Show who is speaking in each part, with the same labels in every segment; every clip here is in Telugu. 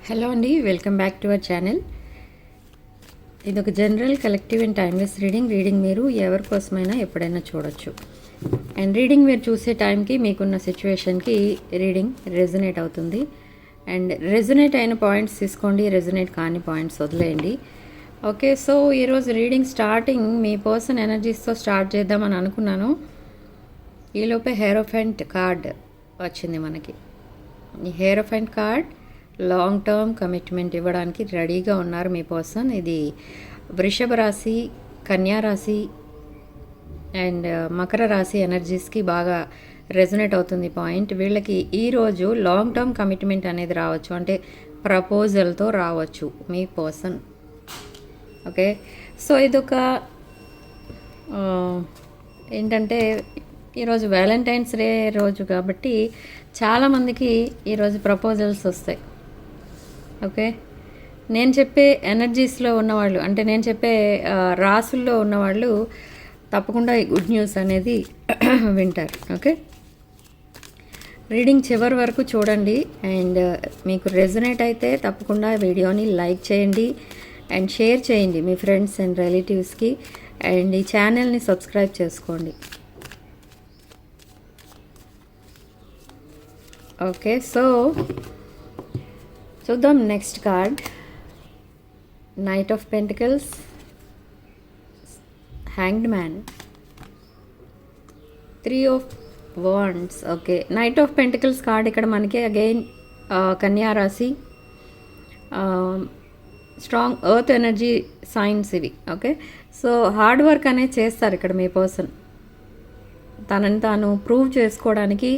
Speaker 1: హలో అండి, welcome back to our channel. ఇది ఒక general collective and timeless reading మీరు ఎవరి కోసమైనా ఎప్పుడైనా చూడొచ్చు. అండ్ రీడింగ్ మీరు చూసే టైంకి మీకున్న సిచ్యువేషన్కి రీడింగ్ రెజొనేట్ అవుతుంది. అండ్ రెజొనేట్ అయిన పాయింట్స్ తీసుకోండి, రెజొనేట్ కాని పాయింట్స్ వదిలేయండి. ఓకే, సో ఈరోజు రీడింగ్ స్టార్టింగ్ మీ పర్సన్ ఎనర్జీస్తో స్టార్ట్ చేద్దామని అనుకున్నాను. ఈలోపే హెరోఫెంట్ కార్డ్ వచ్చింది మనకి. ఈ hierophant card long term commitment ఇవ్వడానికి రెడీగా ఉన్నారు మీ పర్సన్. ఇది వృషభ రాశి, కన్యా రాశి అండ్ మకర రాశి ఎనర్జీస్కి బాగా రెజొనేట్ అవుతుంది పాయింట్. వీళ్ళకి ఈరోజు లాంగ్ టర్మ్ కమిట్మెంట్ అనేది రావచ్చు, అంటే ప్రపోజల్తో రావచ్చు మీ పర్సన్. ఓకే, సో ఇదొక ఏంటంటే ఈరోజు వ్యాలంటైన్స్ డే రోజు కాబట్టి చాలామందికి ఈరోజు ప్రపోజల్స్ వస్తాయి. ఓకే, నేను చెప్పే ఎనర్జీస్లో ఉన్నవాళ్ళు, అంటే నేను చెప్పే రాసుల్లో ఉన్నవాళ్ళు తప్పకుండా ఈ గుడ్ న్యూస్ అనేది వింటారు. ఓకే, రీడింగ్ చివరి వరకు చూడండి. అండ్ మీకు రెజొనేట్ అయితే తప్పకుండా వీడియోని లైక్ చేయండి అండ్ షేర్ చేయండి మీ ఫ్రెండ్స్ అండ్ రిలేటివ్స్కి. అండ్ ఈ ఛానల్ని సబ్స్క్రైబ్ చేసుకోండి. ఓకే, సో చూద్దాం next card. Knight of pentacles, hanged man, 3 of wands. Okay, knight of pentacles card ఇక్కడ మనకి అగైన్ కన్యా రాశి, స్ట్రాంగ్ ఎర్త్ ఎనర్జీ సైన్స్ ఇవి. ఓకే, సో హార్డ్ వర్క్ అనేది చేస్తారు ఇక్కడ మీ పర్సన్. తనని తాను ప్రూవ్ చేసుకోవడానికి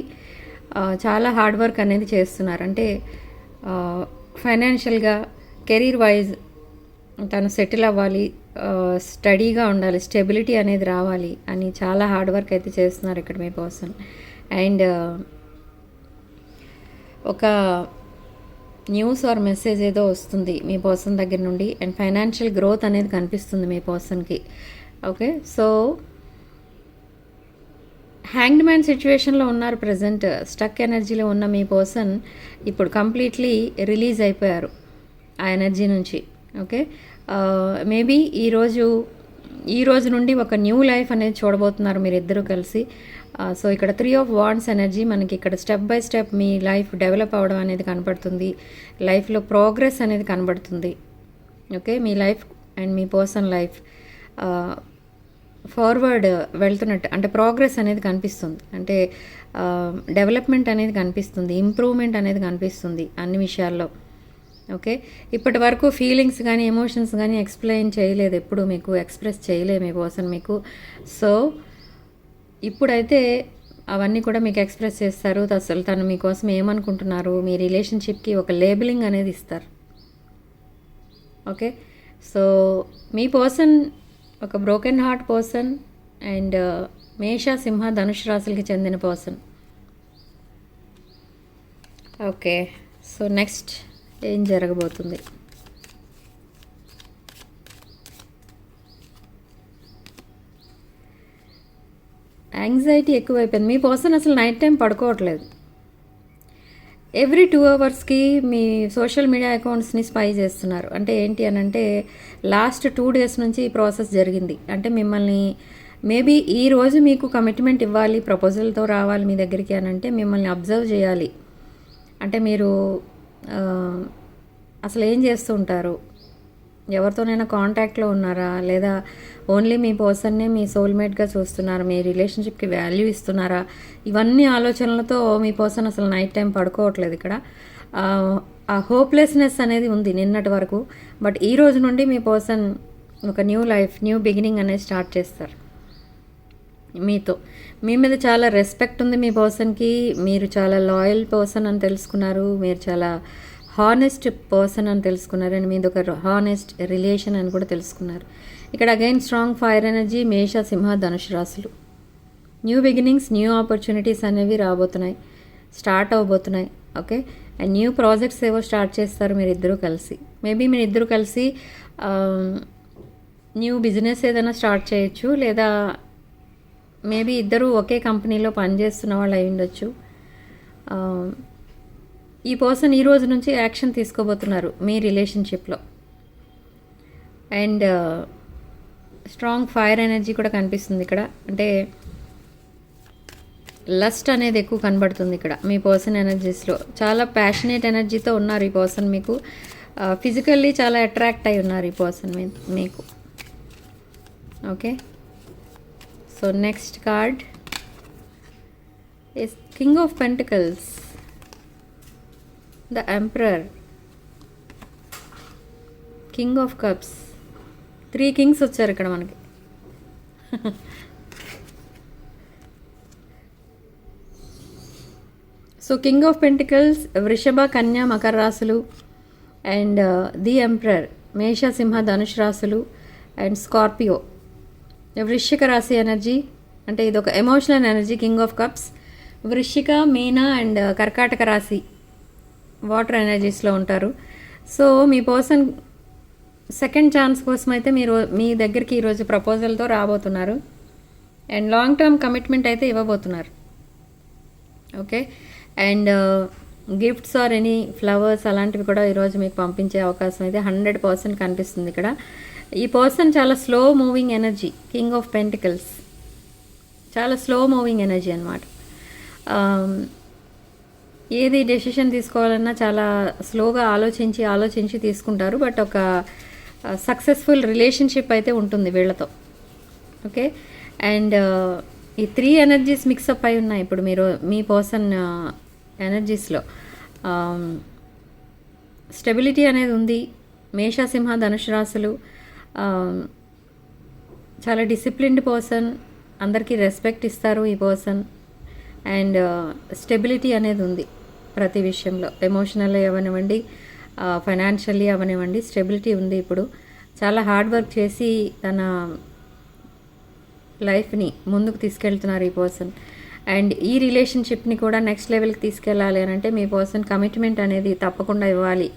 Speaker 1: చాలా హార్డ్ వర్క్ అనేది చేస్తున్నారు. అంటే ఫైనాన్షియల్గా, కెరీర్ వైజ్ తను సెటిల్ అవ్వాలి, స్టడీగా ఉండాలి, స్టెబిలిటీ అనేది రావాలి అని చాలా హార్డ్ వర్క్ అయితే చేస్తున్నారు ఇక్కడ మీ పర్సన్. అండ్ ఒక న్యూస్ ఆర్ మెసేజ్ ఏదో వస్తుంది మీ పర్సన్ దగ్గర నుండి. అండ్ ఫైనాన్షియల్ గ్రోత్ అనేది కనిపిస్తుంది మీ పర్సన్కి. ఓకే, సో హ్యాంగ్డ్ మ్యాన్ సిచ్యువేషన్లో ఉన్నారు ప్రజెంట్. స్టక్ ఎనర్జీలో ఉన్న మీ పర్సన్ ఇప్పుడు కంప్లీట్లీ రిలీజ్ అయిపోయారు ఆ ఎనర్జీ నుంచి. ఓకే, మేబీ ఈ రోజు నుండి ఒక న్యూ లైఫ్ అనేది చూడబోతున్నారు మీరిద్దరూ కలిసి. సో ఇక్కడ 3 ఆఫ్ వాండ్స్ ఎనర్జీ మనకి ఇక్కడ step by step me life develop అవ్వడం అనేది కనబడుతుంది. లైఫ్లో ప్రోగ్రెస్ అనేది కనబడుతుంది. ఓకే, మీ లైఫ్ అండ్ మీ పర్సన్ లైఫ్ ఫార్వర్డ్ వెళ్తున్నట్టు, అంటే ప్రోగ్రెస్ అనేది కనిపిస్తుంది, అంటే డెవలప్మెంట్ అనేది కనిపిస్తుంది, ఇంప్రూవ్మెంట్ అనేది కనిపిస్తుంది అన్ని విషయాల్లో. ఓకే, ఇప్పటి వరకు ఫీలింగ్స్ కానీ ఎమోషన్స్ కానీ ఎక్స్ప్లెయిన్ చేయలేదు, ఎప్పుడు మీకు ఎక్స్ప్రెస్ చేయలేదు మీ పర్సన్ మీకు. సో ఇప్పుడైతే అవన్నీ కూడా మీకు ఎక్స్ప్రెస్ చేస్తారు. అసలు తను మీకోసం ఏమనుకుంటున్నారు, మీ రిలేషన్షిప్కి ఒక లేబులింగ్ అనేది ఇస్తారు. ఓకే, సో మీ పర్సన్ ఒక బ్రోకెన్ హార్ట్ పర్సన్ అండ్ మేష, సింహ, ధనుష్ రాశులకి చెందిన పర్సన్. ఓకే, సో నెక్స్ట్ ఏం జరగబోతుంది? యాంగ్జైటీ ఎక్కువైపోయింది. మీ పర్సన్ అసలు నైట్ టైం పడుకోవట్లేదు. ఎవ్రీ 2 అవర్స్కి మీ సోషల్ మీడియా అకౌంట్స్ని స్పై చేస్తున్నారు. అంటే ఏంటి అని అంటే లాస్ట్ 2 డేస్ నుంచి ఈ ప్రాసెస్ జరిగింది. అంటే మిమ్మల్ని మేబీ ఈరోజు మీకు కమిట్మెంట్ ఇవ్వాలి, ప్రపోజల్తో రావాలి మీ దగ్గరికి అని అంటే మిమ్మల్ని అబ్జర్వ్ చేయాలి. అంటే మీరు అసలు ఏం చేస్తూ ఉంటారు, ఎవరితోనైనా కాంటాక్ట్లో ఉన్నారా, లేదా ఓన్లీ మీ పర్సన్నే మీ సోల్మేట్గా చూస్తున్నారా, మీ రిలేషన్షిప్కి వాల్యూ ఇస్తున్నారా? ఇవన్నీ ఆలోచనలతో మీ పర్సన్ అసలు నైట్ టైం పడుకోవట్లేదు. ఇక్కడ ఆ హోప్లెస్నెస్ అనేది ఉంది నిన్నటి వరకు. బట్ ఈ రోజు నుండి మీ పర్సన్ ఒక న్యూ లైఫ్, న్యూ బిగినింగ్ అనేది స్టార్ట్ చేస్తారు మీతో. మీ మీద చాలా రెస్పెక్ట్ ఉంది మీ పర్సన్కి. మీరు చాలా లాయల్ పర్సన్ అని తెలుసుకున్నారు. మీరు చాలా హానెస్ట్ పర్సన్ అని తెలుసుకున్నారు. అండ్ మీది ఒక హానెస్ట్ రిలేషన్ అని కూడా తెలుసుకున్నారు. ఇక్కడ అగైన్ స్ట్రాంగ్ ఫైర్ ఎనర్జీ, మేష, సింహ, ధనుష్ రాశులు. న్యూ బిగినింగ్స్, న్యూ ఆపర్చునిటీస్ అనేవి రాబోతున్నాయి, స్టార్ట్ అవబోతున్నాయి. ఓకే, అండ్ న్యూ ప్రాజెక్ట్స్ ఏవో స్టార్ట్ చేస్తారు మీరిద్దరూ కలిసి. మేబీ మీరిద్దరూ కలిసి న్యూ బిజినెస్ ఏదైనా స్టార్ట్ చేయొచ్చు, లేదా మేబీ ఇద్దరు ఒకే కంపెనీలో పనిచేస్తున్న వాళ్ళు అయి ఉండొచ్చు. ఈ పర్సన్ ఈ రోజు నుంచి యాక్షన్ తీసుకోబోతున్నారు మీ రిలేషన్షిప్లో. అండ్ స్ట్రాంగ్ ఫైర్ ఎనర్జీ కూడా కనిపిస్తుంది ఇక్కడ. అంటే లస్ట్ అనేది ఎక్కువ కనబడుతుంది ఇక్కడ మీ పర్సన్ ఎనర్జీస్లో. చాలా ప్యాషనేట్ ఎనర్జీతో ఉన్నారు ఈ పర్సన్ మీకు. ఫిజికల్లీ చాలా అట్రాక్ట్ అయి ఉన్నారు ఈ పర్సన్ మీకు. Okay, so next card is king of pentacles, the emperor, king of cups. 3 Kings వచ్చారు ఇక్కడ మనకి. సో కింగ్ ఆఫ్ పెంటికల్స్, వృషభ, కన్య, మకర రాశులు. అండ్ ది ఎంపరర్, మేష, సింహ, ధనుష్ రాశులు. అండ్ స్కార్పియో, వృశ్చిక రాశి ఎనర్జీ. అంటే ఇది ఒక emotional energy. King of cups, వృశ్చిక, మీన అండ్ కర్కాటక రాశి వాటర్ ఎనర్జీస్లో ఉంటారు. సో మీ పర్సన్ సెకండ్ ఛాన్స్ కోసం అయితే మీరు మీ దగ్గరికి ఈరోజు ప్రపోజల్తో రాబోతున్నారు. అండ్ లాంగ్ టర్మ్ కమిట్మెంట్ అయితే ఇవ్వబోతున్నారు. Okay, and gifts or any flowers అలాంటివి కూడా ఈరోజు మీకు పంపించే అవకాశం అయితే 100% కనిపిస్తుంది ఇక్కడ. ఈ పర్సన్ చాలా slow moving energy. King of pentacles చాలా స్లో మూవింగ్ ఎనర్జీ అనమాట. ఏది డెసిషన్ తీసుకోవాలన్నా చాలా స్లోగా ఆలోచించి తీసుకుంటారు. బట్ ఒక సక్సెస్ఫుల్ రిలేషన్షిప్ అయితే ఉంటుంది వీళ్ళతో. ఓకే, అండ్ ఈ 3 ఎనర్జీస్ మిక్సప్ అయి ఉన్నాయి ఇప్పుడు మీరు మీ పర్సన్ ఎనర్జీస్లో. స్టెబిలిటీ అనేది ఉంది. మేష, సింహ, ధనుష్ రాశులు. చాలా డిసిప్లిన్డ్ పర్సన్, అందరికీ రెస్పెక్ట్ ఇస్తారు ఈ పర్సన్. అండ్ స్టెబిలిటీ అనేది ఉంది ప్రతి విషయంలో. ఎమోషనల్ అవనివ్వండి, ఫైనాన్షియల్లీ అవనివ్వండి, స్టెబిలిటీ ఉంది ఇప్పుడు. చాలా హార్డ్ వర్క్ చేసి తన లైఫ్ని ముందుకు తీసుకెళ్తున్నారు ఈ పర్సన్. అండ్ ఈ రిలేషన్షిప్ని కూడా నెక్స్ట్ లెవెల్కి తీసుకెళ్ళాలి అని అంటే మీ పర్సన్ కమిట్మెంట్ అనేది తప్పకుండా ఇవ్వాలి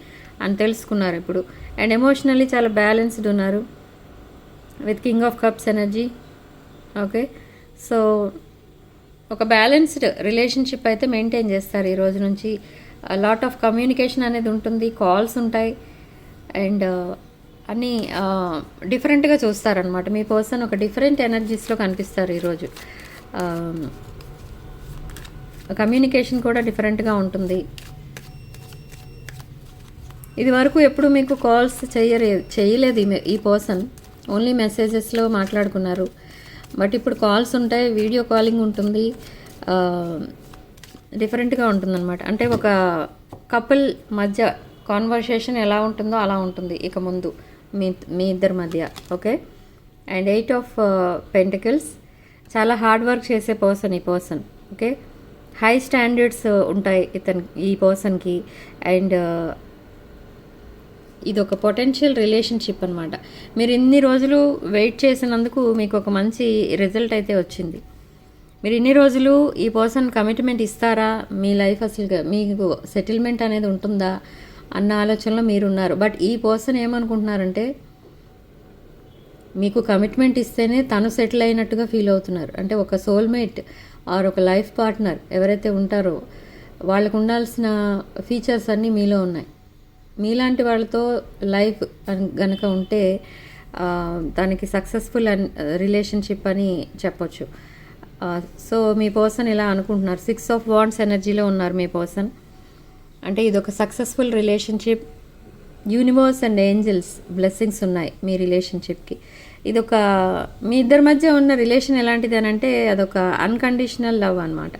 Speaker 1: అని తెలుసుకున్నారు ఇప్పుడు. అండ్ ఎమోషనల్లీ చాలా బ్యాలెన్స్డ్ ఉన్నారు with king of cups energy. Okay, so ఒక బ్యాలెన్స్డ్ రిలేషన్షిప్ అయితే మెయింటైన్ చేస్తారు ఈ రోజు నుంచి. లాట్ ఆఫ్ కమ్యూనికేషన్ అనేది ఉంటుంది, కాల్స్ ఉంటాయి. అండ్ అన్నీ డిఫరెంట్గా చూస్తారనమాట. మీ పర్సన్ ఒక డిఫరెంట్ ఎనర్జీస్లో కనిపిస్తారు ఈరోజు. కమ్యూనికేషన్ కూడా డిఫరెంట్గా ఉంటుంది. ఇది వరకు ఎప్పుడు మీకు కాల్స్ చేయలేదు ఈ పర్సన్. ఓన్లీ మెసేజెస్లో మాట్లాడుకున్నారు. బట్ ఇప్పుడు కాల్స్ ఉంటాయి, వీడియో కాలింగ్ ఉంటుంది. డిఫరెంట్గా ఉంటుందన్నమాట. అంటే ఒక కపుల్ మధ్య కాన్వర్సేషన్ ఎలా ఉంటుందో అలా ఉంటుంది ఇక ముందు మీ ఇద్దరి మధ్య. ఓకే, అండ్ 8 ఆఫ్ పెంటికల్స్, చాలా హార్డ్ వర్క్ చేసే పర్సన్ ఈ పర్సన్. ఓకే, హై స్టాండర్డ్స్ ఉంటాయి ఈ పర్సన్కి. అండ్ ఇది ఒక పొటెన్షియల్ రిలేషన్షిప్ అనమాట. మీరు ఇన్ని రోజులు వెయిట్ చేసినందుకు మీకు ఒక మంచి రిజల్ట్ అయితే వచ్చింది. మీరు ఇన్ని రోజులు ఈ పర్సన్ కమిట్మెంట్ ఇస్తారా, మీ లైఫ్ అసలు మీకు సెటిల్మెంట్ అనేది ఉంటుందా అన్న ఆలోచనలో మీరున్నారు. బట్ ఈ పర్సన్ ఏమనుకుంటున్నారంటే మీకు కమిట్మెంట్ ఇస్తేనే తను సెటిల్ అయినట్టుగా ఫీల్ అవుతున్నారు. అంటే ఒక సోల్మేట్ ఆర్ ఒక లైఫ్ పార్ట్నర్ ఎవరైతే ఉంటారో వాళ్ళకు ఉండాల్సిన ఫీచర్స్ అన్నీ మీలో ఉన్నాయి. మీలాంటి వాళ్ళతో లైఫ్ గనక ఉంటే దానికి సక్సెస్ఫుల్ రిలేషన్షిప్ అని చెప్పొచ్చు. సో మీ పర్సన్ ఇలా అనుకుంటున్నారు. 6 ఆఫ్ వాండ్స్ ఎనర్జీలో ఉన్నారు మీ పర్సన్. అంటే ఇది ఒక successful relationship. Universe and angels blessings ఉన్నాయి మీ రిలేషన్షిప్కి. ఇది ఒక మీ ఇద్దరి మధ్య ఉన్న రిలేషన్ ఎలాంటిది అని అంటే అదొక అన్కండిషనల్ లవ్ అనమాట.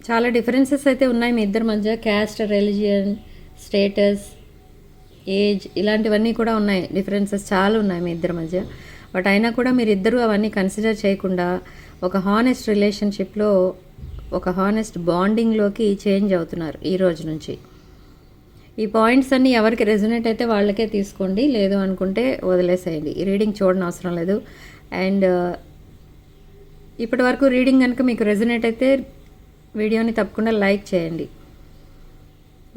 Speaker 1: చాలా డిఫరెన్సెస్ అయితే ఉన్నాయి మీ ఇద్దరి మధ్య. క్యాస్ట్, రిలీజియన్, స్టేటస్, ఏజ్ ఇలాంటివన్నీ కూడా ఉన్నాయి. డిఫరెన్సెస్ చాలా ఉన్నాయి మీ ఇద్దరి మధ్య. బట్ అయినా కూడా మీరు ఇద్దరు అవన్నీ కన్సిడర్ చేయకుండా ఒక హానెస్ట్ రిలేషన్షిప్లో, ఒక హానెస్ట్ బాండింగ్లోకి చేంజ్ అవుతున్నారు ఈ రోజు నుంచి. ఈ పాయింట్స్ అన్నీ ఎవరికి రెజొనేట్ అయితే వాళ్ళకే తీసుకోండి, లేదు అనుకుంటే వదిలేసేయండి. ఈ రీడింగ్ చూడని అవసరం లేదు. అండ్ ఇప్పటి వరకు రీడింగ్ కనుక మీకు రెజొనేట్ అయితే వీడియోని తప్పకుండా లైక్ చేయండి.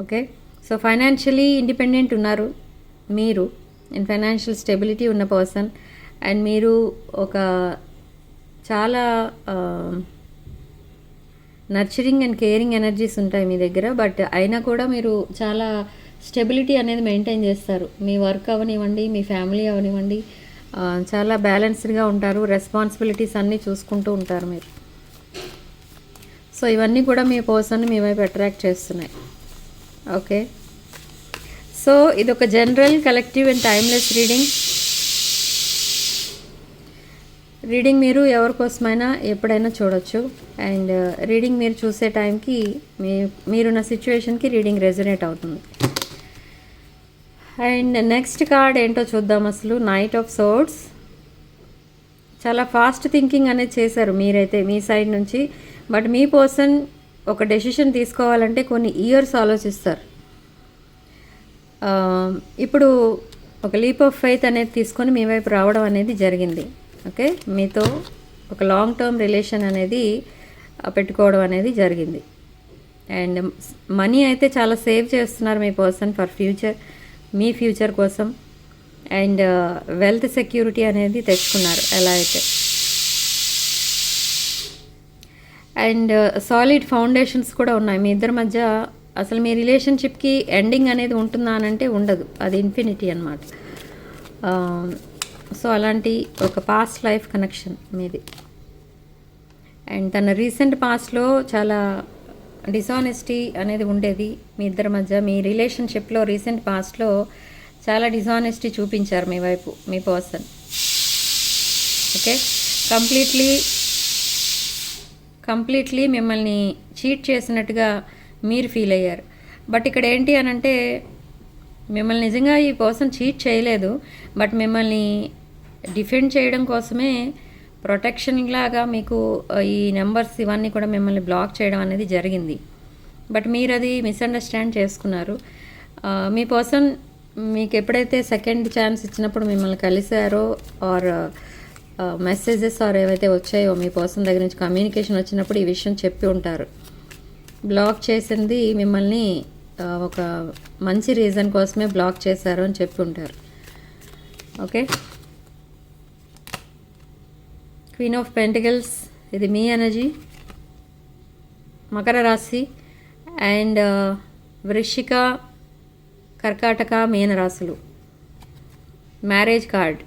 Speaker 1: ఓకే, సో ఫైనాన్షియలీ ఇండిపెండెంట్ ఉన్నారు మీరు. అండ్ ఫైనాన్షియల్ స్టెబిలిటీ ఉన్న పర్సన్. అండ్ మీరు ఒక చాలా నర్చరింగ్ అండ్ కేరింగ్ ఎనర్జీస్ ఉంటాయి మీ దగ్గర. బట్ అయినా కూడా మీరు చాలా స్టెబిలిటీ అనేది మెయింటైన్ చేస్తారు. మీ వర్క్ అవనివ్వండి, మీ ఫ్యామిలీ అవనివ్వండి, చాలా బ్యాలెన్స్డ్గా ఉంటారు. రెస్పాన్సిబిలిటీస్ అన్నీ చూసుకుంటూ ఉంటారు మీరు. సో ఇవన్నీ కూడా మీ పర్సన్ని మీ వైపు అట్రాక్ట్ చేస్తున్నాయి. ఓకే, సో ఇది ఒక general collective and timeless reading మీరు ఎవరికోసమైనా ఎప్పుడైనా చూడొచ్చు. అండ్ రీడింగ్ మీరు చూసే టైంకి మీరున్న సిచ్యువేషన్కి రీడింగ్ రెజొనేట్ అవుతుంది. అండ్ నెక్స్ట్ కార్డ్ ఏంటో చూద్దాం. అసలు నైట్ ఆఫ్ సోర్డ్స్. చాలా ఫాస్ట్ థింకింగ్ అనేది చేశారు మీరైతే మీ సైడ్ నుంచి. బట్ మీ పర్సన్ ఒక డెసిషన్ తీసుకోవాలంటే కొన్ని ఇయర్స్ ఆలోచిస్తారు. ఇప్పుడు ఒక లీప్ ఆఫ్ ఫెయిత్ అనేది తీసుకొని మీ వైపు రావడం అనేది జరిగింది. ఓకే, మీతో ఒక లాంగ్ టర్మ్ రిలేషన్ అనేది పెట్టుకోవడం అనేది జరిగింది. అండ్ మనీ అయితే చాలా సేవ్ చేస్తున్నారు మీ పర్సన్ ఫర్ ఫ్యూచర్, మీ ఫ్యూచర్ కోసం. అండ్ వెల్త్ సెక్యూరిటీ అనేది తెచ్చుకున్నారు ఎలా అయితే. అండ్ సాలిడ్ ఫౌండేషన్స్ కూడా ఉన్నాయి మీ ఇద్దరి మధ్య. అసలు మీ రిలేషన్షిప్కి ఎండింగ్ అనేది ఉంటుందా అని అంటే ఉండదు, అది ఇన్ఫినిటీ అన్నమాట. సో అలాంటి ఒక పాస్ట్ లైఫ్ కనెక్షన్ మీది. అండ్ తన రీసెంట్ పాస్ట్లో చాలా డిసానెస్టీ అనేది ఉండేది మీ ఇద్దరి మధ్య. మీ రిలేషన్షిప్లో రీసెంట్ పాస్ట్లో చాలా డిసానెస్టీ చూపించారు మీ వైపు మీ పర్సన్. ఓకే, కంప్లీట్లీ మిమ్మల్ని చీట్ చేసినట్టుగా మీరు ఫీల్ అయ్యారు. బట్ ఇక్కడ ఏంటి అని అంటే మిమ్మల్ని నిజంగా ఈ పర్సన్ చీట్ చేయలేదు, బట్ మిమ్మల్ని డిఫెండ్ చేయడం కోసమే ప్రొటెక్షన్ లాగా మీకు ఈ నెంబర్స్ ఇవన్నీ కూడా మిమ్మల్ని బ్లాక్ చేయడం అనేది జరిగింది. బట్ మీరు అది మిస్అండర్స్టాండ్ చేసుకున్నారు. మీ పర్సన్ మీకు ఎప్పుడైతే సెకండ్ ఛాన్స్ ఇచ్చినప్పుడు మిమ్మల్ని కలిశారో ఆర్ మెసేజెస్ ఆర్ ఏవైతే వచ్చాయో మీ పర్సన్ దగ్గర నుంచి కమ్యూనికేషన్ వచ్చినప్పుడు ఈ విషయం చెప్పి ఉంటారు. బ్లాక్ చేసింది మిమ్మల్ని ఒక మంచి రీజన్ కోసమే బ్లాక్ చేశారు అని చెప్పి ఉంటారు. ఓకే, క్వీన్ ఆఫ్ పెంటికల్స్ ఇది మీ ఎనర్జీ. మకర రాశి అండ్ వృశ్చిక, కర్కాటక, మీన రాశులు. Marriage card.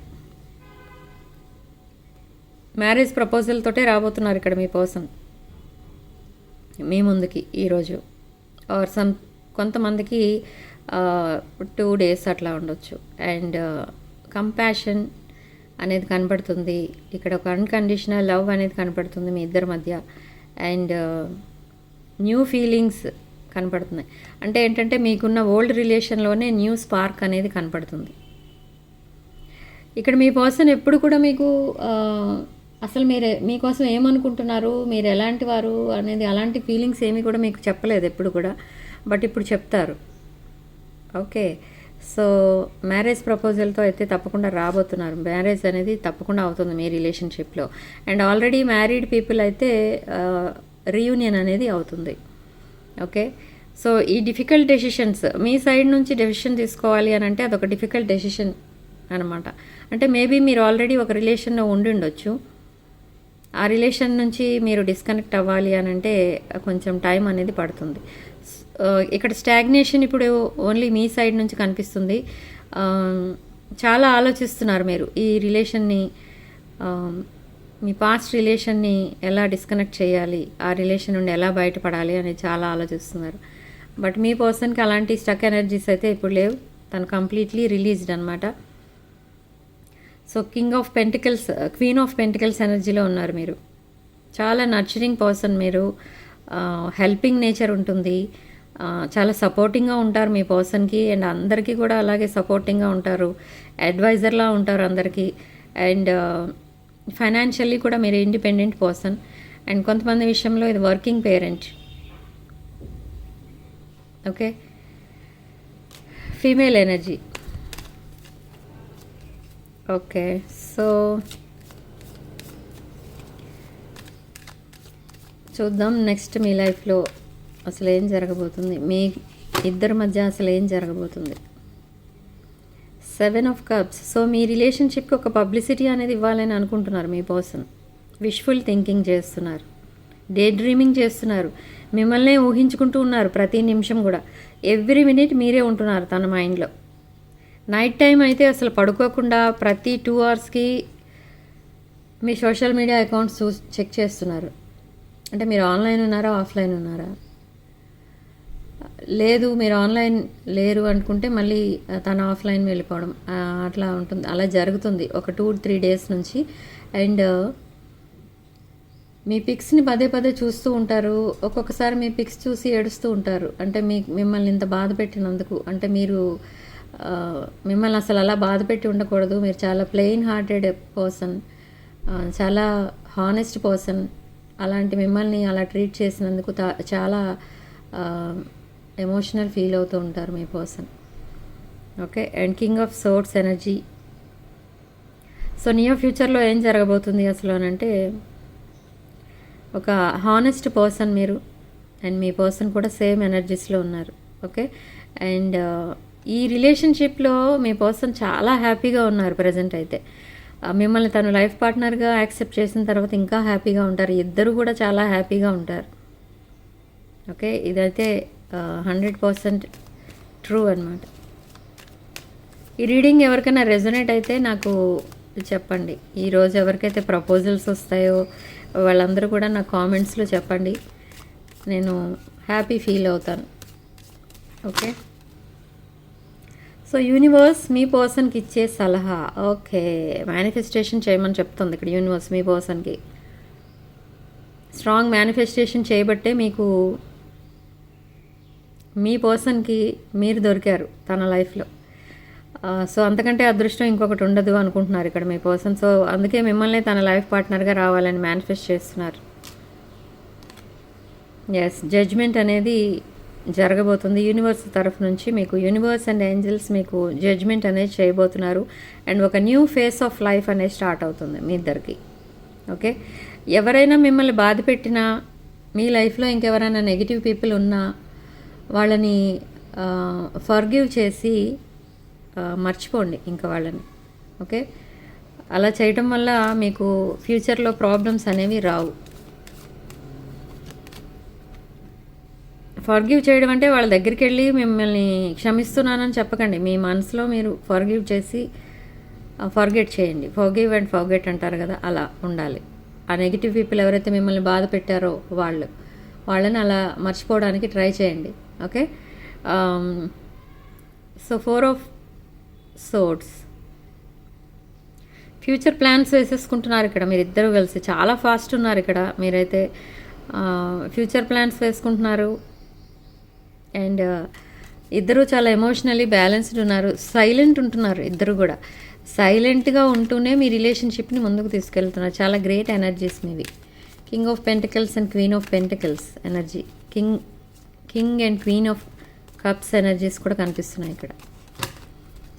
Speaker 1: మ్యారేజ్ ప్రపోజల్ తోటే రాబోతున్నారు ఇక్కడ మీ పర్సన్ మీ ముందుకి ఈరోజు. ఆర్ కొంతమందికి 2 days అట్లా ఉండొచ్చు. అండ్ కంపాషన్ అనేది కనపడుతుంది ఇక్కడ. ఒక అన్కండిషనల్ లవ్ అనేది కనపడుతుంది మీ ఇద్దరి మధ్య. అండ్ న్యూ ఫీలింగ్స్ కనపడుతున్నాయి. అంటే ఏంటంటే మీకున్న ఓల్డ్ రిలేషన్లోనే న్యూ స్పార్క్ అనేది కనపడుతుంది. ఇక్కడ మీ పర్సన్ ఎప్పుడు కూడా మీకు అసలు మీకోసం ఏమనుకుంటున్నారు, మీరు ఎలాంటి వారు అనేది అలాంటి ఫీలింగ్స్ ఏమీ కూడా మీకు చెప్పలేదు ఎప్పుడు కూడా. బట్ ఇప్పుడు చెప్తారు. ఓకే, సో మ్యారేజ్ ప్రపోజల్తో అయితే తప్పకుండా రాబోతున్నారు. మ్యారేజ్ అనేది తప్పకుండా అవుతుంది మీ రిలేషన్షిప్లో. అండ్ ఆల్రెడీ మ్యారీడ్ పీపుల్ అయితే రీయూనియన్ అనేది అవుతుంది. ఓకే, సో ఈ డిఫికల్ట్ డెసిషన్స్ మీ సైడ్ నుంచి డెసిషన్ తీసుకోవాలి అని అంటే అదొక డిఫికల్ట్ డెసిషన్ అనమాట. అంటే మేబీ మీరు ఆల్రెడీ ఒక రిలేషన్లో ఉండి ఉండొచ్చు. ఆ రిలేషన్ నుంచి మీరు డిస్కనెక్ట్ అవ్వాలి అని అంటే కొంచెం టైం అనేది పడుతుంది. ఇక్కడ స్టాగ్నేషన్ ఇప్పుడు ఓన్లీ మీ సైడ్ నుంచి కనిపిస్తుంది. చాలా ఆలోచిస్తున్నారు మీరు ఈ రిలేషన్ని, మీ పాస్ట్ రిలేషన్ని ఎలా డిస్కనెక్ట్ చేయాలి, ఆ రిలేషన్ నుండి ఎలా బయటపడాలి అనేది చాలా ఆలోచిస్తున్నారు. బట్ మీ పర్సన్కి అలాంటి స్టక్ ఎనర్జీస్ అయితే ఇప్పుడు లేవు. తను కంప్లీట్లీ రిలీజ్డ్ అనమాట. So king of pentacles, queen of pentacles ఎనర్జీలో ఉన్నారు మీరు. చాలా నర్చరింగ్ పర్సన్ మీరు. హెల్పింగ్ నేచర్ ఉంటుంది. చాలా సపోర్టింగ్గా ఉంటారు మీ పర్సన్కి. అండ్ అందరికీ కూడా అలాగే సపోర్టింగ్గా ఉంటారు. అడ్వైజర్లా ఉంటారు అందరికీ. అండ్ ఫైనాన్షియల్లీ కూడా మీరు ఇండిపెండెంట్ పర్సన్. అండ్ కొంతమంది విషయంలో ఇది working parent. Okay, female energy. Okay, so చూద్దాం నెక్స్ట్ మీ లైఫ్లో అసలు ఏం జరగబోతుంది, మీ ఇద్దరి మధ్య అసలు ఏం జరగబోతుంది. 7 of Cups. సో మీ రిలేషన్షిప్కి ఒక పబ్లిసిటీ అనేది ఇవ్వాలని అనుకుంటున్నారు మీ పర్సన్. విష్ఫుల్ థింకింగ్ చేస్తున్నారు. డే డ్రీమింగ్ చేస్తున్నారు, మిమ్మల్నే ఊహించుకుంటూ ఉన్నారు ప్రతి నిమిషం కూడా. ఎవ్రీ మినిట్ మీరే ఉంటున్నారు తన మైండ్లో. నైట్ టైం అయితే అసలు పడుకోకుండా ప్రతి 2 అవర్స్కి మీ సోషల్ మీడియా అకౌంట్స్ చెక్ చేస్తున్నారు. అంటే మీరు ఆన్లైన్ ఉన్నారా, ఆఫ్లైన్ ఉన్నారా? లేదు మీరు ఆన్లైన్ లేరు అనుకుంటే మళ్ళీ తను ఆఫ్లైన్ వెళ్ళిపోవడం అట్లా ఉంటుంది. అలా జరుగుతుంది ఒక 2-3 డేస్ నుంచి. అండ్ మీ పిక్స్ని పదే పదే చూస్తూ ఉంటారు. ఒక్కొక్కసారి మీ పిక్స్ చూసి ఏడుస్తూ ఉంటారు. అంటే మిమ్మల్ని ఇంత బాధ పెట్టినందుకు. అంటే మీరు మిమ్మల్ని అసలు అలా బాధ పెట్టి ఉండకూడదు. మీరు చాలా ప్లెయిన్ హార్టెడ్ పర్సన్, చాలా హానెస్ట్ పర్సన్. అలాంటి మిమ్మల్ని అలా ట్రీట్ చేసినందుకు చాలా ఎమోషనల్ ఫీల్ అవుతూ ఉంటారు మీ person. Okay. And king of swords energy. So near ఫ్యూచర్లో ఏం జరగబోతుంది అసలు అని అంటే, ఒక హానెస్ట్ పర్సన్ మీరు, అండ్ మీ పర్సన్ కూడా సేమ్ ఎనర్జీస్లో ఉన్నారు. ఓకే. అండ్ ఈ రిలేషన్షిప్లో మీ పర్సన్ చాలా హ్యాపీగా ఉన్నారు ప్రజెంట్ అయితే. మిమ్మల్ని తను లైఫ్ పార్ట్నర్గా యాక్సెప్ట్ చేసిన తర్వాత ఇంకా హ్యాపీగా ఉంటారు. ఇద్దరు కూడా చాలా హ్యాపీగా ఉంటారు. ఓకే. ఇదైతే 100% ట్రూ అనమాట. ఈ రీడింగ్ ఎవరికైనా రెజొనేట్ అయితే నాకు చెప్పండి. ఈరోజు ఎవరికైతే ప్రపోజల్స్ వస్తాయో వాళ్ళందరూ కూడా నా కామెంట్స్లో చెప్పండి, నేను హ్యాపీ ఫీల్ అవుతాను. ఓకే. సో యూనివర్స్ మీ పర్సన్కి ఇచ్చే సలహా. ఓకే. మేనిఫెస్టేషన్ చేయమని చెప్తుంది ఇక్కడ యూనివర్స్ మీ పర్సన్కి. స్ట్రాంగ్ మేనిఫెస్టేషన్ చేయబట్టే మీకు మీ పర్సన్కి మీరు దొరికారు తన లైఫ్లో. సో అంతకంటే అదృష్టం ఇంకొకటి ఉండదు అనుకుంటున్నారు ఇక్కడ మీ పర్సన్. సో అందుకే మిమ్మల్ని తన లైఫ్ పార్ట్నర్గా రావాలని మేనిఫెస్ట్ చేస్తున్నారు. ఎస్, జడ్జ్మెంట్ అనేది జరగబోతుంది యూనివర్స్ తరఫు నుంచి. మీకు యూనివర్స్ అండ్ ఏంజల్స్ మీకు జడ్జ్మెంట్ అనేది చేయబోతున్నారు. అండ్ ఒక న్యూ ఫేస్ ఆఫ్ లైఫ్ అనేది స్టార్ట్ అవుతుంది మీ ఇద్దరికి. ఓకే. ఎవరైనా మిమ్మల్ని బాధ పెట్టినా, మీ లైఫ్లో ఇంకెవరైనా నెగిటివ్ పీపుల్ ఉన్నా వాళ్ళని ఫర్గివ్ చేసి మర్చిపోండి ఇంకా వాళ్ళని. ఓకే. అలా చేయటం వల్ల మీకు ఫ్యూచర్లో ప్రాబ్లమ్స్ అనేవి రావు. ఫర్గివ్ చేయడం అంటే వాళ్ళ దగ్గరికి వెళ్ళి మిమ్మల్ని క్షమిస్తున్నానని చెప్పకండి. మీ మనసులో మీరు ఫర్గివ్ చేసి ఫర్గెట్ చేయండి. ఫర్గివ్ అండ్ ఫర్గెట్ అంటారు కదా, అలా ఉండాలి. ఆ నెగిటివ్ పీపుల్ ఎవరైతే మిమ్మల్ని బాధ పెట్టారో వాళ్ళని అలా మర్చిపోవడానికి ట్రై చేయండి. Okay. So 4 of swords. Future plans వేసేసుకుంటున్నారు ఇక్కడ మీరిద్దరూ కలిసి. చాలా ఫాస్ట్ ఉన్నారు ఇక్కడ మీరైతే. ఫ్యూచర్ ప్లాన్స్ వేసుకుంటున్నారు. అండ్ ఇద్దరు చాలా ఎమోషనలీ బ్యాలెన్స్డ్ ఉన్నారు. సైలెంట్ ఉంటున్నారు ఇద్దరు కూడా. సైలెంట్గా ఉంటూనే మీ రిలేషన్షిప్ని ముందుకు తీసుకెళ్తున్నారు. చాలా గ్రేట్ ఎనర్జీస్ మీవి. King of pentacles and queen of pentacles energy. King and queen of cups energies కూడా కనిపిస్తున్నాయి ఇక్కడ.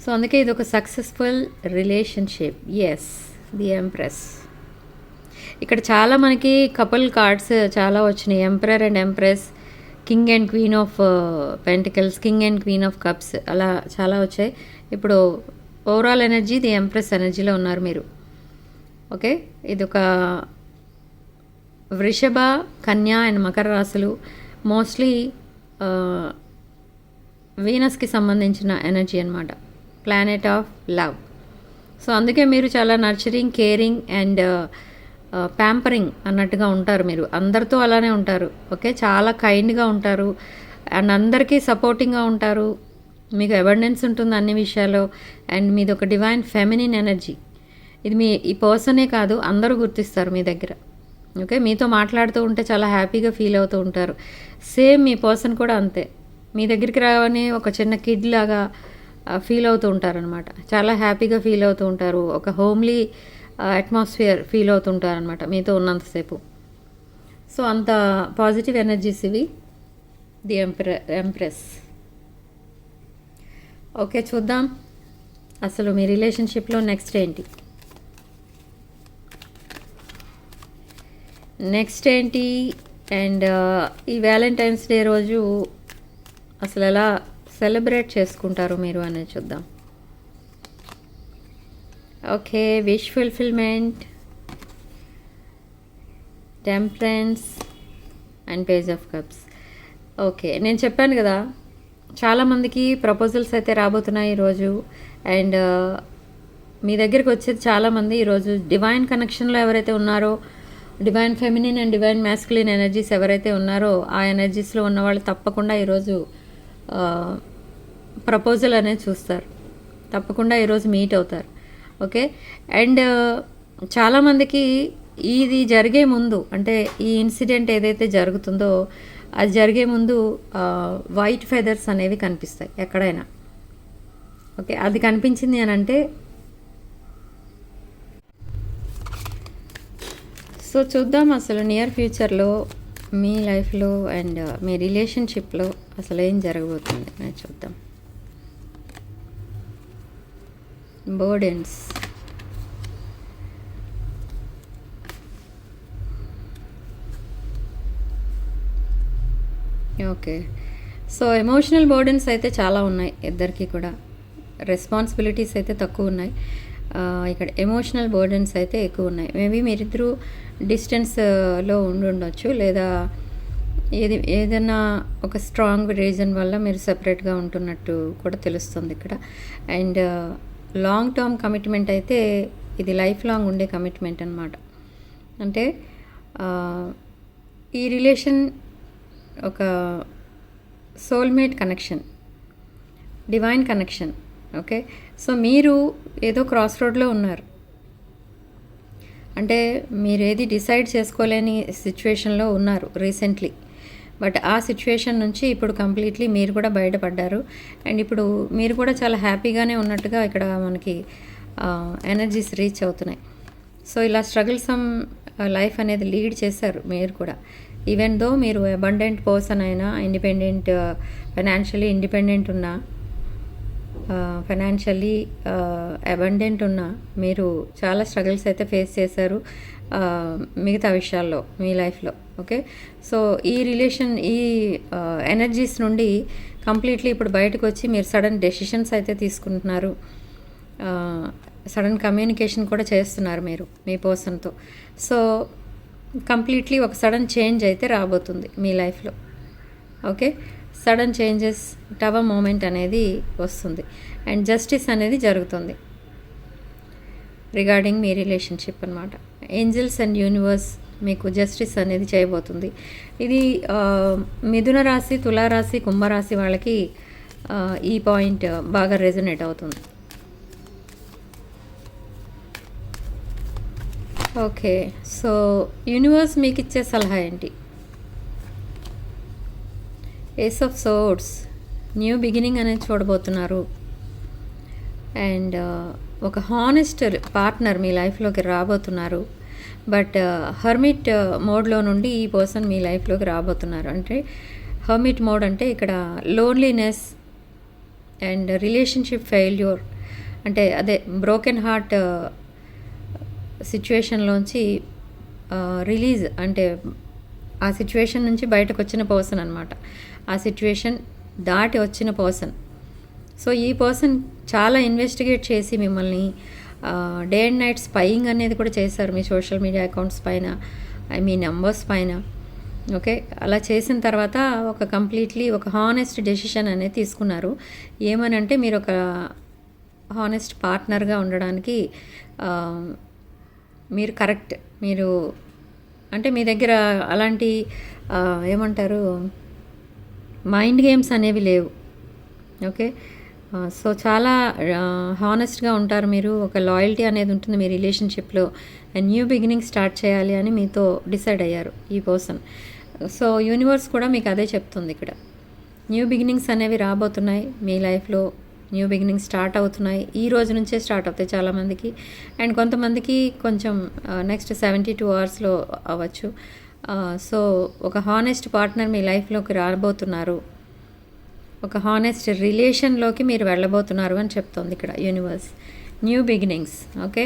Speaker 1: సో అందుకే ఇది ఒక successful relationship. Yes, the empress. ఇక్కడ చాలా మనకి కపుల్ కార్డ్స్ చాలా వచ్చినాయి. Emperor and empress, king and queen of pentacles, king and queen of cups, అలా చాలా వచ్చాయి. ఇప్పుడు ఓవరాల్ ఎనర్జీ ది ఎంప్రెస్ ఎనర్జీలో ఉన్నారు మీరు. ఓకే. ఇది ఒక వృషభ, కన్యా అండ్ మకర రాశులు. మోస్ట్లీ వీనస్కి సంబంధించిన ఎనర్జీ అనమాట. Planet of love. సో అందుకే మీరు చాలా నర్చరింగ్, కేరింగ్ అండ్ ప్యాంపరింగ్ అన్నట్టుగా ఉంటారు మీరు. అందరితో అలానే ఉంటారు. ఓకే. చాలా కైండ్గా ఉంటారు అండ్ అందరికీ సపోర్టింగ్గా ఉంటారు. మీకు అబండెన్స్ ఉంటుంది అన్ని విషయాల్లో. అండ్ మీది ఒక డివైన్ ఫెమినిన్ ఎనర్జీ. ఇది ఈ పర్సనే కాదు, అందరూ గుర్తిస్తారు మీ దగ్గర. ఓకే. మీతో మాట్లాడుతూ ఉంటే చాలా హ్యాపీగా ఫీల్ అవుతూ ఉంటారు. సేమ్ మీ పర్సన్ కూడా అంతే. మీ దగ్గరికి రావని ఒక చిన్న కిడ్ లాగా ఫీల్ అవుతూ ఉంటారనమాట. చాలా హ్యాపీగా ఫీల్ అవుతూ ఉంటారు. ఒక హోమ్లీ అట్మాస్ఫియర్ ఫీల్ అవుతుంటారు అనమాట మీతో ఉన్నంతసేపు. సో అంత పాజిటివ్ ఎనర్జీస్ ఇవి, ది ఎంప్రెస్. ఓకే, చూద్దాం అసలు మీ రిలేషన్షిప్లో నెక్స్ట్ ఏంటి. అండ్ ఈ వ్యాలంటైన్స్ డే రోజు అసలు ఎలా సెలబ్రేట్ చేసుకుంటారు మీరు అనేది చూద్దాం. Okay. Wish fulfilment, temperance, and page of cups. Okay, నేను చెప్పాను కదా చాలామందికి ప్రపోజల్స్ అయితే రాబోతున్నాయి ఈరోజు. అండ్ మీ దగ్గరికి వచ్చేది చాలామంది ఈరోజు డివైన్ కనెక్షన్లో ఎవరైతే ఉన్నారో, divine feminine and divine masculine energies ఎవరైతే ఉన్నారో ఆ ఎనర్జీస్లో ఉన్నవాళ్ళు తప్పకుండా ఈరోజు ప్రపోజల్ అనేది చూస్తారు, తప్పకుండా ఈరోజు మీట్ అవుతారు. ఓకే, అండ్ చాలామందికి ఇది జరిగే ముందు, అంటే ఈ ఇన్సిడెంట్ ఏదైతే జరుగుతుందో అది జరిగే ముందు వైట్ ఫెదర్స్ అనేవి కనిపిస్తాయి ఎక్కడైనా. ఓకే, అది కనిపించింది అని అంటే సో చూద్దాం అసలు నియర్ ఫ్యూచర్లో మీ లైఫ్లో అండ్ మీ రిలేషన్షిప్లో అసలు ఏం జరగబోతుంది నేను చూద్దాం. Burdens, okay. So emotional burdens అయితే చాలా ఉన్నాయి ఇద్దరికి కూడా, రెస్పాన్సిబిలిటీస్ అయితే తక్కువ ఉన్నాయి. ఇక్కడ ఎమోషనల్ బర్డెన్స్ అయితే ఎక్కువ ఉన్నాయి. మేబీ మీరిద్దరూ డిస్టెన్స్లో ఉండొచ్చు, లేదా ఏదైనా ఒక స్ట్రాంగ్ రీజన్ వల్ల మీరు సెపరేట్గా ఉంటున్నట్టు కూడా తెలుస్తుంది ఇక్కడ. అండ్ లాంగ్ టర్మ్ కమిట్మెంట్ అయితే ఇది లైఫ్ లాంగ్ ఉండే కమిట్మెంట్ అనమాట. అంటే ఈ రిలేషన్ ఒక soulmate connection, divine connection. Okay, so మీరు ఏదో క్రాస్ రోడ్లో ఉన్నారు, అంటే మీరు ఏది డిసైడ్ చేసుకోలేని సిచ్యువేషన్లో ఉన్నారు రీసెంట్లీ. బట్ ఆ సిచ్యువేషన్ నుంచి ఇప్పుడు కంప్లీట్లీ మీరు కూడా బయటపడ్డారు. అండ్ ఇప్పుడు మీరు కూడా చాలా హ్యాపీగానే ఉన్నట్టుగా ఇక్కడ మనకి ఎనర్జీస్ రీచ్ అవుతున్నాయి. సో ఇలా స్ట్రగుల్సమ్ లైఫ్ అనేది లీడ్ చేశారు మీరు కూడా. ఈవెన్ దో మీరు అబండెంట్ పర్సన్ అయినా, ఇండిపెండెంట్, ఫైనాన్షియలీ ఇండిపెండెంట్ ఉన్నా, ఫైనాన్షియల్లీ అబండెంట్ ఉన్నా మీరు చాలా స్ట్రగుల్స్ అయితే ఫేస్ చేశారు మిగతా విషయాల్లో మీ లైఫ్లో. ఓకే, సో ఈ రిలేషన్, ఈ ఎనర్జీస్ నుండి కంప్లీట్లీ ఇప్పుడు బయటకు వచ్చి మీరు సడన్ డెసిషన్స్ అయితే తీసుకుంటున్నారు, సడన్ కమ్యూనికేషన్ కూడా చేస్తున్నారు మీరు మీ పర్సన్తో. సో కంప్లీట్లీ ఒక సడన్ చేంజ్ అయితే రాబోతుంది మీ లైఫ్లో. Okay, sudden changes, tower moment అనేది వస్తుంది అండ్ జస్టిస్ అనేది జరుగుతుంది రిగార్డింగ్ మీ రిలేషన్షిప్ అనమాట. ఏంజల్స్ అండ్ యూనివర్స్ మీకు జస్టిస్ అనేది చేయబోతుంది. ఇది మిథున రాశి, తులారాశి, కుంభరాశి వాళ్ళకి ఈ పాయింట్ బాగా రెజొనేట్ అవుతుంది. ఓకే, సో యూనివర్స్ మీకు ఇచ్చే సలహా ఏంటి? Ace of swords, new beginning అనేది చూడబోతున్నారు. అండ్ ఒక హానెస్ట్ పార్ట్నర్ మీ లైఫ్లోకి రాబోతున్నారు. బట్ హర్మిట్ మోడ్లో నుండి ఈ పర్సన్ మీ లైఫ్లోకి రాబోతున్నారు. అంటే హర్మిట్ మోడ్ అంటే ఇక్కడ లోన్లీనెస్ అండ్ రిలేషన్షిప్ ఫెయిల్యూర్, అంటే అదే బ్రోకెన్ హార్ట్ సిచ్యువేషన్లోంచి రిలీజ్, అంటే ఆ సిచ్యువేషన్ నుంచి బయటకు వచ్చిన పర్సన్ అనమాట. ఆ సిచ్యువేషన్ దాటి వచ్చిన పర్సన్. సో ఈ పర్సన్ చాలా ఇన్వెస్టిగేట్ చేసి మిమ్మల్ని డే అండ్ నైట్ స్పైయింగ్ అనేది కూడా చేశారు మీ సోషల్ మీడియా అకౌంట్స్ పైన, మీ నెంబర్స్ పైన. ఓకే, అలా చేసిన తర్వాత ఒక కంప్లీట్లీ ఒక హానెస్ట్ డెసిషన్ అనేది తీసుకున్నారు. ఏమనంటే మీరు ఒక హానెస్ట్ పార్ట్నర్గా ఉండడానికి మీరు కరెక్ట్, మీరు అంటే మీ దగ్గర అలాంటి ఏమంటారు మైండ్ గేమ్స్ అనేవి లేవు. ఓకే, సో చాలా హానెస్ట్గా ఉంటారు మీరు. ఒక లాయల్టీ అనేది ఉంటుంది మీ రిలేషన్షిప్లో. అండ్ న్యూ బిగినింగ్ స్టార్ట్ చేయాలి అని మీతో డిసైడ్ అయ్యారు ఈ పర్సన్. సో యూనివర్స్ కూడా మీకు అదే చెప్తుంది ఇక్కడ. న్యూ బిగినింగ్స్ అనేవి రాబోతున్నాయి మీ లైఫ్లో. న్యూ బిగినింగ్ స్టార్ట్ అవుతున్నాయి, ఈ రోజు నుంచే స్టార్ట్ అవుతాయి చాలామందికి. అండ్ కొంతమందికి కొంచెం నెక్స్ట్ 72 అవర్స్లో అవ్వచ్చు. సో ఒక హానెస్ట్ పార్ట్నర్ మీ లైఫ్లోకి రాబోతున్నారు, ఒక హానెస్ట్ రిలేషన్లోకి మీరు వెళ్ళబోతున్నారు అని చెప్తుంది ఇక్కడ universe. New beginnings. Okay,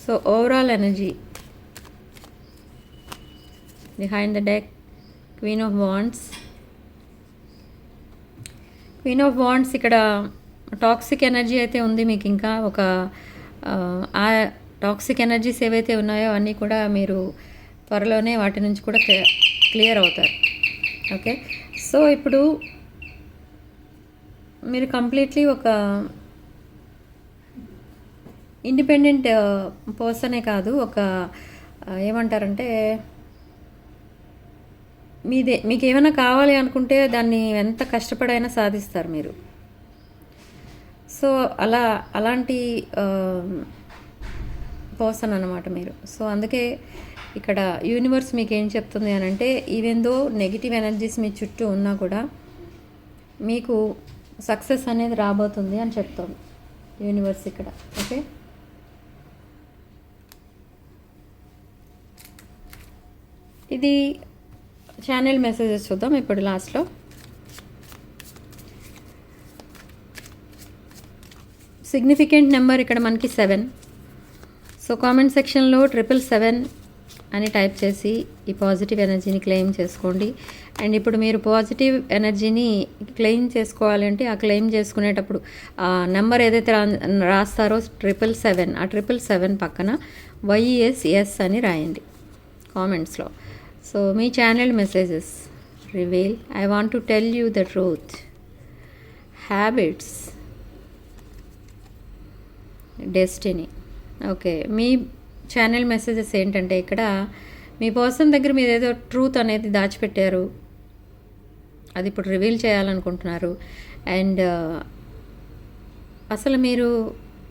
Speaker 1: so overall energy behind the deck, queen of wands. Queen of wands ఇక్కడ టాక్సిక్ ఎనర్జీ అయితే ఉంది మీకు. ఇంకా ఒక టాక్సిక్ ఎనర్జీస్ ఏవైతే ఉన్నాయో అన్నీ కూడా మీరు త్వరలోనే వాటి నుంచి కూడా క్లియర్ అవుతారు. ఓకే, సో ఇప్పుడు మీరు కంప్లీట్లీ ఒక ఇండిపెండెంట్ పర్సనే కాదు, ఒక ఏమంటారంటే మీకు ఏమైనా కావాలి అనుకుంటే దాన్ని ఎంత కష్టపడైనా సాధిస్తారు మీరు. సో అలాంటి పర్సన్ అన్నమాట మీరు. సో అందుకే ఇక్కడ యూనివర్స్ మీకు ఏం చెప్తుంది అని అంటే, ఈవెన్ దో నెగిటివ్ ఎనర్జీస్ మీ చుట్టూ ఉన్నా కూడా మీకు సక్సెస్ అనేది రాబోతుంది అని చెప్తుంది యూనివర్స్ ఇక్కడ. ఓకే, ఇది ఛానల్ మెసేజెస్ చూద్దాం ఇప్పుడు లాస్ట్లో. సిగ్నిఫికెంట్ నెంబర్ ఇక్కడ మనకి 7. సో కామెంట్ సెక్షన్లో 777 అని టైప్ చేసి ఈ పాజిటివ్ ఎనర్జీని క్లెయిమ్ చేసుకోండి. అండ్ ఇప్పుడు మీరు పాజిటివ్ ఎనర్జీని క్లెయిమ్ చేసుకోవాలంటే ఆ క్లెయిమ్ చేసుకునేటప్పుడు ఆ నెంబర్ ఏదైతే రాస్తారో 777, ఆ 777 పక్కన YES అని రాయండి కామెంట్స్లో. So me channel messages reveal, I want to tell you the truth, habits, destiny. Okay, me channel messages ఏంటంటే ఇక్కడ మీ పర్సన్ దగ్గర మీరు ఏదో ట్రూత్ అనేది దాచిపెట్టారు, అది ఇప్పుడు రివీల్ చేయాలనుకుంటున్నారు. అండ్ అసలు మీరు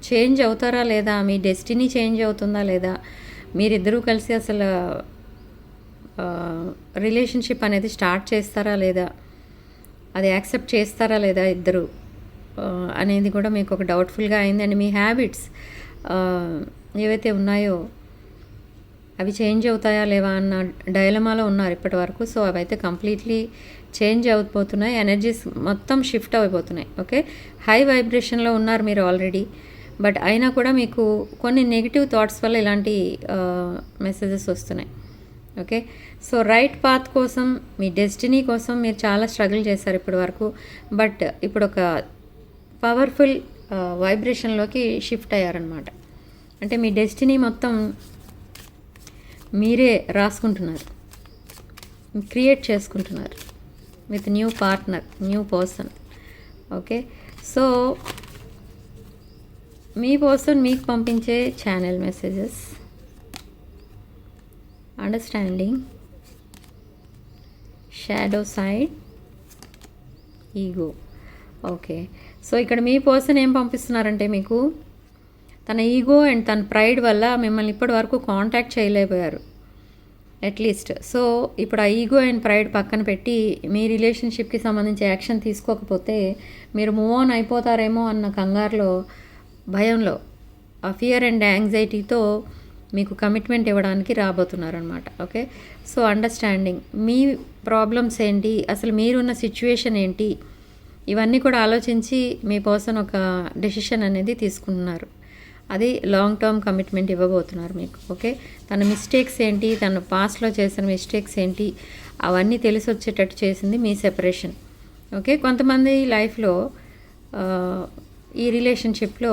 Speaker 1: చేంజ్ అవుతారా లేదా, మీ డెస్టినీ చేంజ్ అవుతుందా లేదా, మీరిద్దరూ కలిసి అసలు రిలేషన్షిప్ అనేది స్టార్ట్ చేస్తారా లేదా, అది యాక్సెప్ట్ చేస్తారా లేదా ఇద్దరు అనేది కూడా మీకు ఒక డౌట్ఫుల్గా అయింది. అండ్ మీ హ్యాబిట్స్ ఏవైతే ఉన్నాయో అవి చేంజ్ అవుతాయా లేవా అన్న డైలమాలో ఉన్నారు ఇప్పటి వరకు. సో అవైతే కంప్లీట్లీ చేంజ్ అయిపోతున్నాయి, ఎనర్జీస్ మొత్తం షిఫ్ట్ అయిపోతున్నాయి. ఓకే, హై వైబ్రేషన్లో ఉన్నారు మీరు ఆల్రెడీ, బట్ అయినా కూడా మీకు కొన్ని నెగిటివ్ థాట్స్ వల్ల ఇలాంటి మెసేజెస్ వస్తున్నాయి. ఓకే, సో రైట్ పాత్ కోసం, మీ డెస్టినీ కోసం మీరు చాలా స్ట్రగుల్ చేశారు ఇప్పటి వరకు, బట్ ఇప్పుడు ఒక పవర్ఫుల్ వైబ్రేషన్లోకి షిఫ్ట్ అయ్యారనమాట. అంటే మీ డెస్టినీ మొత్తం మీరే రాసుకుంటున్నారు, క్రియేట్ చేసుకుంటున్నారు with new partner, new person. Okay, so me person మీకు పంపించే channel messages, understanding, shadow side, ego. Okay, so ఇక్కడ మీ పర్సన్ ఏం పంపిస్తున్నారంటే మీకు తన ఈగో అండ్ తన ప్రైడ్ వల్ల మిమ్మల్ని ఇప్పటి వరకు కాంటాక్ట్ చేయలేకపోయారు అట్లీస్ట్. సో ఇప్పుడు ఆ ఈగో అండ్ ప్రైడ్ పక్కన పెట్టి మీ రిలేషన్షిప్కి సంబంధించి యాక్షన్ తీసుకోకపోతే మీరు మూవ్ ఆన్ అయిపోతారేమో అన్న కంగారులో, భయంలో, ఆ ఫియర్ అండ్ యాంగ్జైటీతో మీకు కమిట్మెంట్ ఇవ్వడానికి రాబోతున్నారు అనమాట. ఓకే, సో అండర్స్టాండింగ్, మీ ప్రాబ్లమ్స్ ఏంటి, అసలు మీరున్న సిచ్యువేషన్ ఏంటి, ఇవన్నీ కూడా ఆలోచించి మీ పర్సన్ ఒక డెసిషన్ అనేది తీసుకుంటున్నారు. అది లాంగ్ టర్మ్ కమిట్మెంట్ ఇవ్వబోతున్నారు మీకు. ఓకే, తన మిస్టేక్స్ ఏంటి, తన పాస్ట్లో చేసిన మిస్టేక్స్ ఏంటి, అవన్నీ తెలిసి వచ్చేటట్టు చేసింది మీ సెపరేషన్. ఓకే, కొంతమంది లైఫ్లో ఈ రిలేషన్షిప్లో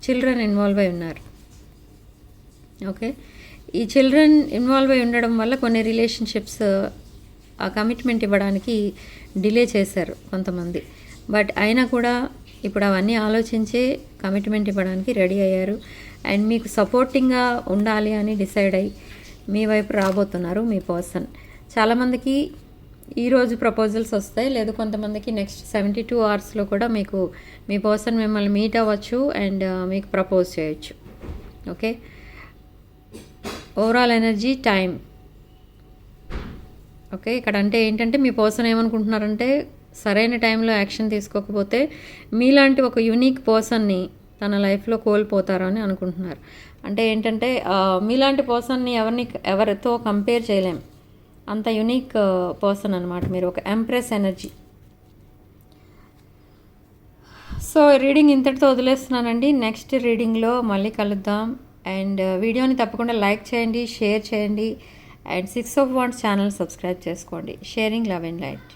Speaker 1: చిల్డ్రన్ ఇన్వాల్వ్ అయి ఉన్నారు. ఓకే, ఈ చిల్డ్రన్ ఇన్వాల్వ్ అయి ఉండడం వల్ల కొన్ని రిలేషన్షిప్స్ ఆ కమిట్మెంట్ ఇవ్వడానికి డిలే చేశారు కొంతమంది, బట్ అయినా కూడా ఇప్పుడు అవన్నీ ఆలోచించే కమిట్మెంట్ ఇవ్వడానికి రెడీ అయ్యారు. అండ్ మీకు సపోర్టింగ్గా ఉండాలి అని డిసైడ్ అయ్యి మీ వైపు రాబోతున్నారు మీ పర్సన్. చాలామందికి ఈరోజు ప్రపోజల్స్ వస్తాయి, లేదు కొంతమందికి నెక్స్ట్ 72 అవర్స్లో కూడా మీకు మీ పర్సన్ మిమ్మల్ని మీట్ అవ్వచ్చు అండ్ మీకు ప్రపోజ్ చేయొచ్చు. Okay, overall energy time. Okay, ఇక్కడ అంటే ఏంటంటే మీ పర్సన్ ఏమనుకుంటున్నారంటే సరైన టైంలో యాక్షన్ తీసుకోకపోతే మీలాంటి ఒక యూనిక్ పర్సన్ని తన లైఫ్లో కోల్పోతారు అని అనుకుంటున్నారు. అంటే ఏంటంటే మీలాంటి పర్సన్ని ఎవరితో కంపేర్ చేయలేం, అంత యూనిక్ పర్సన్ అనమాట మీరు, ఒక ఎంప్రెస్ ఎనర్జీ. సో రీడింగ్ ఇంతటితో వదిలేస్తున్నానండి. నెక్స్ట్ రీడింగ్లో మళ్ళీ కలుద్దాం. అండ్ వీడియోని తప్పకుండా లైక్ చేయండి, షేర్ చేయండి and 6 of Wands channel subscribe చేసుకోండి. Sharing love and light.